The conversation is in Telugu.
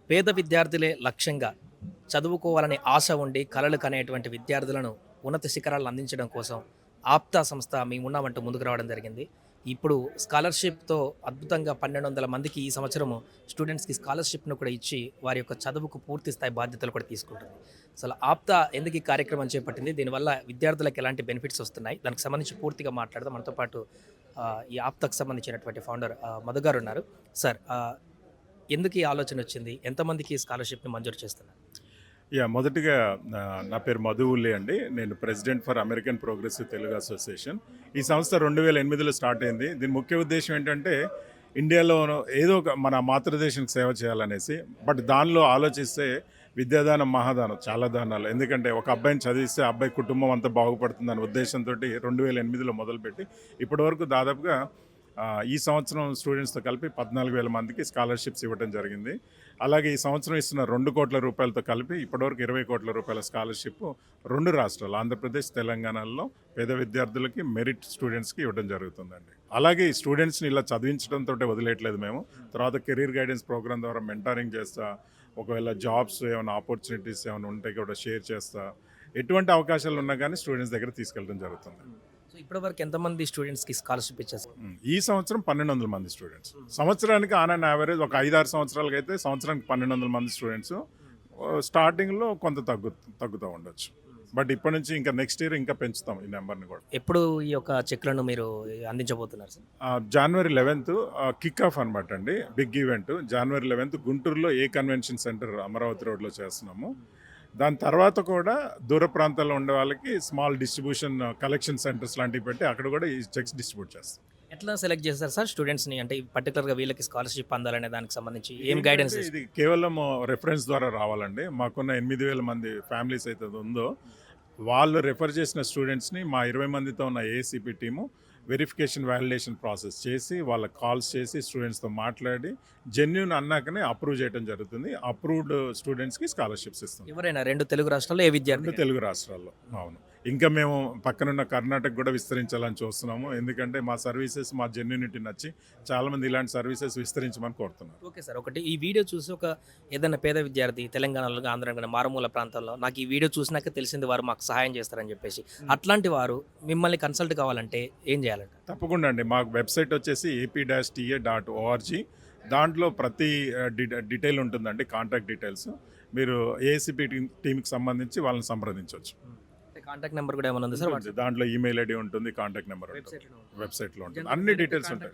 పేద విద్యార్థులే లక్ష్యంగా చదువుకోవాలనే ఆశ ఉండి కలలు కనేటువంటి విద్యార్థులను ఉన్నత శిఖరాలను అందించడం కోసం ఆప్తా సంస్థ మేమున్నామంటూ ముందుకు రావడం జరిగింది. ఇప్పుడు స్కాలర్‌షిప్‌తో అద్భుతంగా 1200 మందికి ఈ సంవత్సరము స్టూడెంట్స్‌కి స్కాలర్‌షిప్‌ను కూడా ఇచ్చి వారి యొక్క చదువుకు పూర్తి స్థాయి బాధ్యతలు కూడా తీసుకుంటుంది. అసలు ఆప్తా ఎందుకు ఈ కార్యక్రమం చేపట్టింది? దీనివల్ల విద్యార్థులకు ఎలాంటి బెనిఫిట్స్ వస్తున్నాయి? దానికి సంబంధించి పూర్తిగా మాట్లాడదాం. మనతో పాటు ఈ ఆప్తాకు సంబంధించినటువంటి ఫౌండర్ మధు గారు ఉన్నారు. సార్, ఎందుకు ఈ ఆలోచన వచ్చింది? ఎంతమందికి స్కాలర్‌షిప్‌ని మంజూరు చేస్తున్నారు? మొదటిగా నా పేరు మధు ఉల్లి అండి. నేను president for American progressive Telugu association. ఈ సంస్థ 2008లో స్టార్ట్ అయింది. దీని ముఖ్య ఉద్దేశ్యం ఏంటంటే, ఇండియాలో ఏదో ఒక మన మాతృదేశానికి సేవ చేయాలనేసి. బట్ దానిలో ఆలోచిస్తే విద్యాదానం, మహాదానం చాలా దానాలు. ఎందుకంటే ఒక అబ్బాయిని చదివిస్తే ఆ అబ్బాయి కుటుంబం అంతా బాగుపడుతుందనే ఉద్దేశంతోటి 2008లో మొదలుపెట్టి ఇప్పటివరకు దాదాపుగా ఈ సంవత్సరం స్టూడెంట్స్తో కలిపి 14,000 మందికి స్కాలర్షిప్స్ ఇవ్వడం జరిగింది. అలాగే ఈ సంవత్సరం ఇస్తున్న 2 కోట్ల రూపాయలతో కలిపి ఇప్పటివరకు 20 కోట్ల రూపాయల స్కాలర్షిప్ 2 రాష్ట్రాలు ఆంధ్రప్రదేశ్, తెలంగాణలో పేద విద్యార్థులకి, మెరిట్ స్టూడెంట్స్కి ఇవ్వడం జరుగుతుందండి. అలాగే ఈ స్టూడెంట్స్ని ఇలా చదివించడంతో వదిలేయట్లేదు మేము. తర్వాత కెరీర్ గైడెన్స్ ప్రోగ్రామ్ ద్వారా మెంటారింగ్ చేస్తా, ఒకవేళ జాబ్స్ ఏమైనా ఆపర్చునిటీస్ ఏమైనా ఉంటే కూడా షేర్ చేస్తా, ఎటువంటి అవకాశాలు ఉన్నా కానీ స్టూడెంట్స్ దగ్గర తీసుకెళ్ళడం జరుగుతుంది. సో ఇప్పటివరకు ఎంతమంది స్టూడెంట్స్‌కి స్కాలర్‌షిప్ ఇచ్చేసారు? ఈ సంవత్సరం 1,200 మంది స్టూడెంట్స్. సంవత్సరానికి ఆన్ అండ్ యావరేజ్ ఒక 5-6 సంవత్సరాలకి అయితే సంవత్సరానికి 1,200 మంది స్టూడెంట్స్. స్టార్టింగ్లో కొంత తగ్గుతూ ఉండొచ్చు. బట్ ఇప్పటి నుంచి ఇంకా నెక్స్ట్ ఇయర్ ఇంకా పెంచుతాం ఈ నెంబర్ని కూడా. ఎప్పుడు ఈ యొక్క చెక్‌లను మీరు అందించబోతున్నారు సార్? జనవరి 11 కిక్ ఆఫ్ అనమాట అండి. బిగ్ ఈవెంట్ జనవరి 11 గుంటూరులో ఏ కన్వెన్షన్ సెంటర్ అమరావతి రోడ్లో చేస్తున్నాము. దాని తర్వాత కూడా దూర ప్రాంతాల్లో ఉండే వాళ్ళకి స్మాల్ డిస్ట్రిబ్యూషన్ కలెక్షన్ సెంటర్స్ లాంటివి పెట్టి అక్కడ కూడా ఈ చెక్స్ డిస్ట్రిబ్యూట్ చేస్తాం. ఎట్లా సెలెక్ట్ చేస్తారు సార్ స్టూడెంట్స్‌ని? అంటే పర్టిక్యులర్‌గా వీళ్ళకి స్కాలర్‌షిప్ అందాలనే దానికి సంబంధించి ఏం గైడెన్స్ ఏంటంటే ఇస్తారు? ఇది కేవలం రెఫరెన్స్ ద్వారా రావాలండి. మాకున్న 8,000 మంది ఫ్యామిలీస్ అయితే ఉందో వాళ్ళు రెఫర్ చేసిన స్టూడెంట్స్ని మా 20 మందితో ఉన్న ACP team verification, validation process చేసి వాళ్ళకి కాల్స్ చేసి స్టూడెంట్స్తో మాట్లాడి జెన్యూన్ అన్నాకనే అప్రూవ్ చేయడం జరుగుతుంది. అప్రూవ్డ్ స్టూడెంట్స్కి స్కాలర్షిప్స్ ఇస్తాం. ఎవరైనా 2 తెలుగు రాష్ట్రాల్లో ఏ 2 విద్యార్థి? తెలుగు రాష్ట్రాల్లో. అవును. ఇంకా మేము పక్కనున్న కర్ణాటక కూడా విస్తరించాలని చూస్తున్నాము. ఎందుకంటే మా సర్వీసెస్, మా జెన్యూనిటీ నచ్చి చాలామంది ఇలాంటి సర్వీసెస్ విస్తరించమని కోరుతున్నారు. Okay sir. ఒకటి ఈ వీడియో చూసి ఏదైనా పేద విద్యార్థి తెలంగాణలో, ఆంధ్రాలో మారుమూల ప్రాంతాల్లో నాకు ఈ వీడియో చూసినాక తెలిసింది వారు మాకు సహాయం చేస్తారని చెప్పేసి, అట్లాంటి వారు మిమ్మల్ని కన్సల్ట్ కావాలంటే ఏం చేయాలంట? తప్పకుండా అండి. మాకు వెబ్సైట్ వచ్చేసి ap-ta.org. దాంట్లో ప్రతి డీటెయిల్ ఉంటుందండి, కాంటాక్ట్ డీటెయిల్స్. మీరు ఏసీపీ టీంకి సంబంధించి వాళ్ళని సంప్రదించవచ్చు. కాంటాక్ట్ నెంబర్ కూడా ఏమైనా ఉంది సార్? దాంట్లో ఈమెయిల్ ఐడి ఉంటుంది, కాంటాక్ట్ నెంబర్ ఉంటుంది, వెబ్సైట్లో ఉంటుంది, అన్ని డీటెయిల్స్ ఉంటాయి.